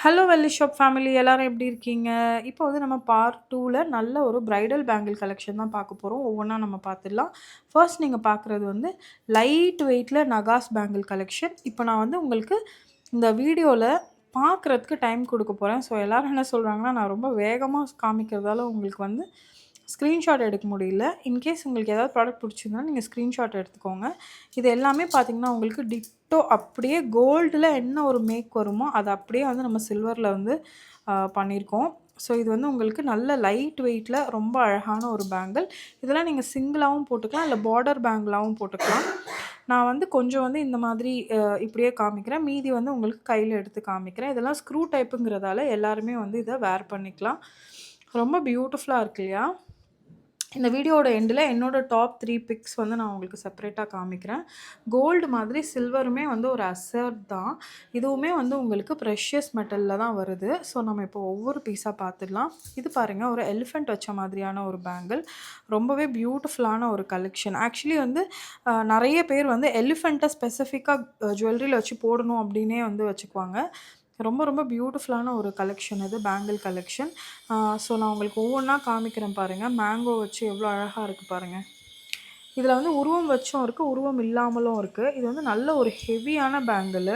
Hello வெள்ளி shop family எல்லாரும் எப்படி இருக்கீங்க? இப்போ வந்து நம்ம பார்ட் 2ல நல்ல ஒரு பிரைடல் பேங்கிள் கலெக்ஷன் தான் பார்க்க போறோம். ஒவ்வொன்னா நம்ம பார்த்துடலாம். ஃபர்ஸ்ட் நீங்க பார்க்குறது வந்து லைட் வெயிட்ல நகாஸ் பேங்கிள் கலெக்ஷன். இப்போ நான் வந்து உங்களுக்கு இந்த வீடியோல பார்க்குறதுக்கு டைம் குடுக்க போறேன். ஸோ எல்லாரும் என்ன சொல்றாங்கன்னா, நான் ரொம்ப வேகமா காமிக்கிறதால உங்களுக்கு வந்து ஸ்க்ரீன்ஷாட் எடுக்க முடியல. இன்கேஸ் உங்களுக்கு ஏதாவது ப்ராடக்ட் பிடிச்சிருந்தா நீங்க ஸ்க்ரீன்ஷாட் எடுத்துக்கோங்க. இது எல்லாமே பார்த்தீங்கன்னா, உங்களுக்கு டிட்டோ அப்படியே கோல்டுல என்ன ஒரு மேக் வருமோ, அத அப்படியே வந்து நம்ம சில்வர்ல வந்து பண்ணியிருக்கோம். ஸோ இது வந்து உங்களுக்கு நல்ல லைட் வெயிட்ல ரொம்ப அழகான ஒரு பேங்கிள். இதெல்லாம் நீங்க சிங்கிளாவும் போட்டுக்கலாம், இல்ல பார்டர் பேங்கிளாவும் போட்டுக்கலாம். நான் வந்து கொஞ்சம் வந்து இந்த மாதிரி இப்படியே காமிக்கிறேன். மீதி வந்து உங்களுக்கு கையில எடுத்து காமிக்கிறேன். இதெல்லாம் ஸ்க்ரூ டைப்புங்கிறதால எல்லாருமே வந்து இத வேர் பண்ணிக்கலாம். ரொம்ப பியூட்டிஃபுல்லா இருக்கு இல்லையா? இந்த வீடியோவோட எண்டில என்னோட டாப் 3 பிக்ஸ் வந்து நான் உங்களுக்கு செப்பரேட்டா காமிக்கிறேன். கோல்டு மாதிரி சில்வருமே வந்து ஒரு அசட் தான். இதுவுமே வந்து உங்களுக்கு ப்ரெஷியஸ் மெட்டல்ல தான் வருது. ஸோ நம்ம இப்போ ஒவ்வொரு பீஸா பார்த்துடலாம். இது பாருங்க ஒரு எலிஃபண்ட் வச்ச மாதிரியான ஒரு பேங்கிள். ரொம்பவே பியூட்டிஃபுல்லான ஒரு கலெக்ஷன். ஆக்சுவலி வந்து நெறைய பேர் வந்து எலிஃபண்ட்ட ஸ்பெசிஃபிக்கா ஜுவல்லரியில வச்சு போடணும் அப்டின்னே வந்து வச்சுக்குவாங்க. ரொம்ப ரொம்ப பியூட்டிஃபுல்லான ஒரு கலெக்ஷன் இது பேங்கிள் கலெக்ஷன். ஸோ நான் உங்களுக்கு ஒவ்வொன்றா காமிக்கிறேன் பாருங்கள். மேங்கோ வச்சு எவ்வளோ அழகாக இருக்குது பாருங்கள். இதில் வந்து உருவம் வச்சும் இருக்குது, உருவம் இல்லாமலும் இருக்குது. இது வந்து நல்ல ஒரு ஹெவியான பேங்கிள்.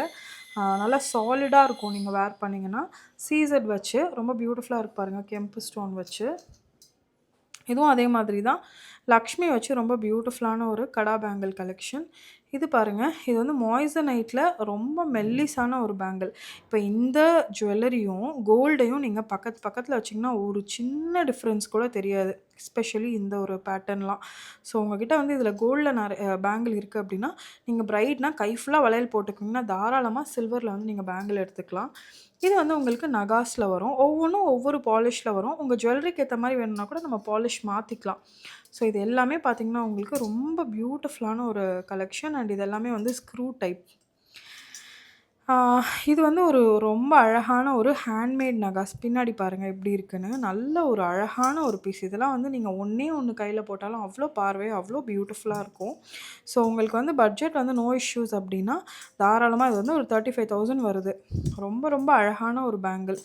நல்லா சாலிடாக இருக்கும் நீங்கள் வேர் பண்ணிங்கன்னா. சீசட் வச்சு ரொம்ப பியூட்டிஃபுல்லாக இருக்குது பாருங்கள். கெம்பு ஸ்டோன் வச்சு இதுவும் அதே மாதிரி தான். லக்ஷ்மி வச்சு ரொம்ப பியூட்டிஃபுல்லான ஒரு கடா பேங்கிள் கலெக்ஷன். இது பாருங்கள். இது வந்து மாய்ஸனைட்டில் ரொம்ப மெல்லிஸான ஒரு பேங்கிள். இப்போ இந்த ஜுவல்லரியும் கோல்டையும் நீங்கள் பக்கத்தில் வச்சிங்கன்னா ஒரு சின்ன டிஃப்ரென்ஸ் கூட தெரியாது. எஸ்பெஷலி இந்த ஒரு பேட்டர்ன்லாம். ஸோ உங்ககிட்ட வந்து இதில் கோல்டில் நிறைய பேங்கிள் இருக்குது அப்படின்னா, நீங்கள் பிரைட்னா கை ஃபுல்லாக வளையல் போட்டுக்கிங்கன்னா தாராளமாக சில்வரில் வந்து நீங்கள் பேங்கிள் எடுத்துக்கலாம். இது வந்து உங்களுக்கு நகாஸில் வரும். ஒவ்வொன்றும் ஒவ்வொரு பாலிஷில் வரும். உங்கள் ஜுவல்லரிக்கு ஏற்ற மாதிரி வேணும்னா கூட நம்ம பாலிஷ் மாற்றிக்கலாம். ஸோ இது எல்லாமே பார்த்தீங்கன்னா, உங்களுக்கு ரொம்ப பியூட்டிஃபுல்லான ஒரு கலெக்ஷன். அண்ட் இது எல்லாமே வந்து ஸ்க்ரூ டைப். இது வந்து ஒரு ரொம்ப அழகான ஒரு ஹேண்ட்மேட் நகாஸ். பின்னாடி பாருங்கள் எப்படி இருக்குன்னு. நல்ல ஒரு அழகான ஒரு பீஸ். இதெல்லாம் வந்து நீங்கள் ஒண்ணே ஒண்ணு கையில போட்டாலும் அவ்வளோ பார்வை அவ்வளோ பியூட்டிஃபுல்லா இருக்கும். ஸோ உங்களுக்கு வந்து பட்ஜெட் வந்து நோ இஷ்யூஸ் அப்படின்னா, தாராளமா இது வந்து ஒரு 35,000 வருது. ரொம்ப ரொம்ப அழகான ஒரு பேங்கிள்.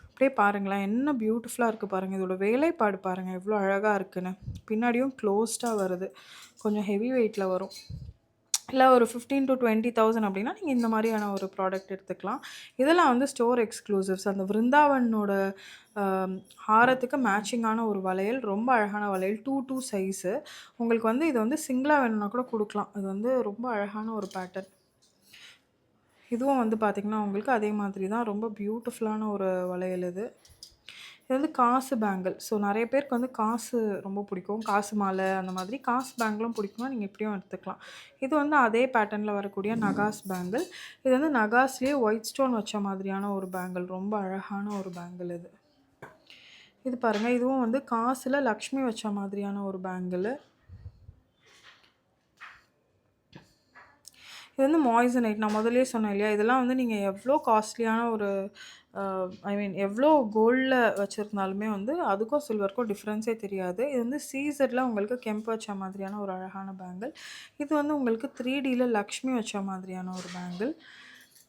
அப்படியே பாருங்களேன், என்ன பியூட்டிஃபுல்லா இருக்கு பாருங்க. இதோட வேலைப்பாடு பாருங்க எவ்வளோ அழகா இருக்குன்னு. பின்னாடியும் க்ளோஸ்டா வருது. கொஞ்சம் ஹெவி வெயிட்ல வரும். இல்ல ஒரு 15,000 to 20,000 அப்படின்னா, நீங்க இந்த மாரியான ஒரு ப்ராடக்ட் எடுத்துக்கலாம். இதெல்லாம் வந்து ஸ்டோர் எக்ஸ்க்ளூசிவ்ஸ். அந்த விருந்தாவனோட அ ஹாரத்துக்கு மேட்சிங்கான ஒரு வளையல். ரொம்ப அழகான வளையல். 2 சைஸு. உங்களுக்கு வந்து இது வந்து சிங்கிளா வேணும்னா கூட குடுக்கலாம். இது வந்து ரொம்ப அழகான ஒரு பேட்டர்ன். இதுவும் வந்து பார்த்தீங்கன்னா, உங்களுக்கு அதே மாதிரி தான். ரொம்ப பியூட்டிஃபுல்லான ஒரு வளையல் இது. இது வந்து காசு பேங்கிள். ஸோ நெறைய பேருக்கு வந்து காசு ரொம்ப பிடிக்கும். காசு மாலை அந்த மாதிரி. காசு பேங்கிளும் பிடிக்கும்னா நீங்க இப்படியும் எடுத்துக்கலாம். இது வந்து அதே பேட்டர்ன்ல வரக்கூடிய நகாஸ் பேங்கிள். இது வந்து நகாஸ்லயே ஒயிட் ஸ்டோன் வச்ச மாதிரியான ஒரு பேங்கிள். ரொம்ப அழகான ஒரு பேங்கிள் இது. இது பாருங்க. இதுவும் வந்து காசுல லக்ஷ்மி வச்ச மாதிரியான ஒரு பேங்கிள். இது வந்து மாய்ஸனைட். நான் முதல்லயே சொன்னேன் இல்லையா? இதெல்லாம் வந்து நீங்க எவ்வளோ காஸ்ட்லியான ஒரு ஐ மீன் எவ்வளோ கோல்டில் வச்சுருந்தாலுமே வந்து அதுக்கும் சில்வருக்கும் டிஃப்ரென்ஸே தெரியாது. இது வந்து சீசரில் உங்களுக்கு கெம்பு வச்ச மாதிரியான ஒரு அழகான பேங்கிள். இது வந்து உங்களுக்கு 3Dல லக்ஷ்மி வச்ச மாதிரியான ஒரு பேங்கிள்.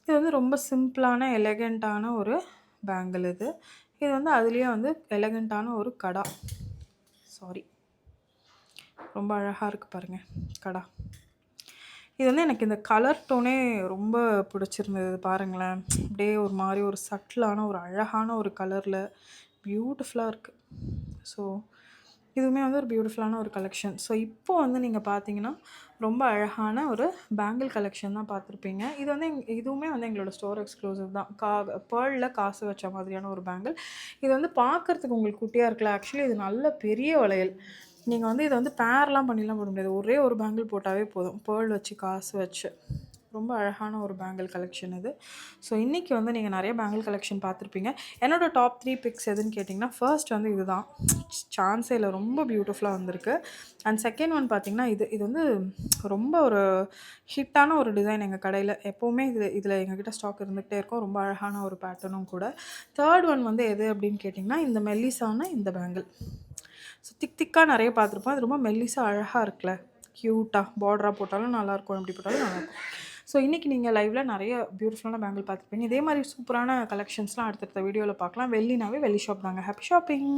இது வந்து ரொம்ப சிம்பிளான எலகண்ட்டான ஒரு பேங்கிள் இது. இது வந்து அதுலேயே வந்து எலகண்ட்டான ஒரு கடா. சாரி. ரொம்ப அழகாக இருக்குது பாருங்கள் கடா. இது வந்து எனக்கு இந்த கலர் டோனே ரொம்ப பிடிச்சிருந்தது பாருங்களேன். அப்படியே ஒரு மாரி ஒரு சட்டிலான ஒரு அழகான ஒரு கலரில் பியூட்டிஃபுல்லாக இருக்குது. ஸோ இதுவுமே வந்து ஒரு பியூட்டிஃபுல்லான ஒரு கலெக்ஷன். ஸோ இப்போ வந்து நீங்கள் பார்த்தீங்கன்னா, ரொம்ப அழகான ஒரு பேங்கிள் கலெக்ஷன் தான் பார்த்துருப்பீங்க. இது வந்து இதுவுமே வந்து எங்களோட ஸ்டோர் எக்ஸ்க்ளூசிவ் தான். பேர்ல்ல காசு வச்ச மாதிரியான ஒரு பேங்கிள். இது வந்து பார்க்கறதுக்கு உங்களுக்கு குட்டியா இருக்குல்ல, ஆக்சுவலி இது நல்ல பெரிய வளையல். நீங்க வந்து இத வந்து பேர்லாம் பண்ணிலாம் போட முடியாது. ஒரே ஒரு பேங்கிள் போட்டாவே போதும். பேர்ல் வச்சு, காசு வச்சு. ரொம்ப அழகான ஒரு பேங்கிள் கலெக்ஷன் இது. ஸோ இன்னைக்கு வந்து நீங்க நெறைய பேங்கிள் கலெக்ஷன் பார்த்துருப்பீங்க. என்னோட டாப் 3 பிக்ஸ் எதுன்னு கேட்டிங்கன்னா, ஃபர்ஸ்ட் வந்து இதுதான். சான்ஸே இல்ல. ரொம்ப பியூட்டிஃபுல்லா வந்திருக்கு. அண்ட் செகண்ட் ஒன் பார்த்தீங்கன்னா, இது வந்து ரொம்ப ஒரு ஹிட்டான ஒரு டிசைன் எங்க கடையில. எப்பவுமே இதில எங்ககிட்ட ஸ்டாக் இருந்துகிட்டே இருக்கும். ரொம்ப அழகான ஒரு பேட்டர்னும் கூட. தேர்ட் ஒன் வந்து எது அப்படின்னு கேட்டிங்கன்னா, இந்த மெல்லிஸான இந்த பேங்கிள். ஸோ திக்கா நெறைய பார்த்துருப்போம். அது ரொம்ப மெல்லிசா அழகா இருக்குல்ல. க்யூட்டா பார்டரா போட்டாலும் நல்லாயிருக்கும். எப்படி போட்டாலும் நல்லாயிருக்கும். ஸோ ஸோ இன்றைக்கி நீங்கள் லைவ்ல நிறைய பியூட்டிஃபுல்லான பேங்கிள் பார்த்துருப்பீங்க. இதே மாதிரி சூப்பரான கலெக்ஷன்ஸ்லாம் அடுத்தடுத்த வீடியோவில் பார்க்கலாம். வெள்ளினாவே வெள்ளி ஷாப் தாங்க. Happy shopping.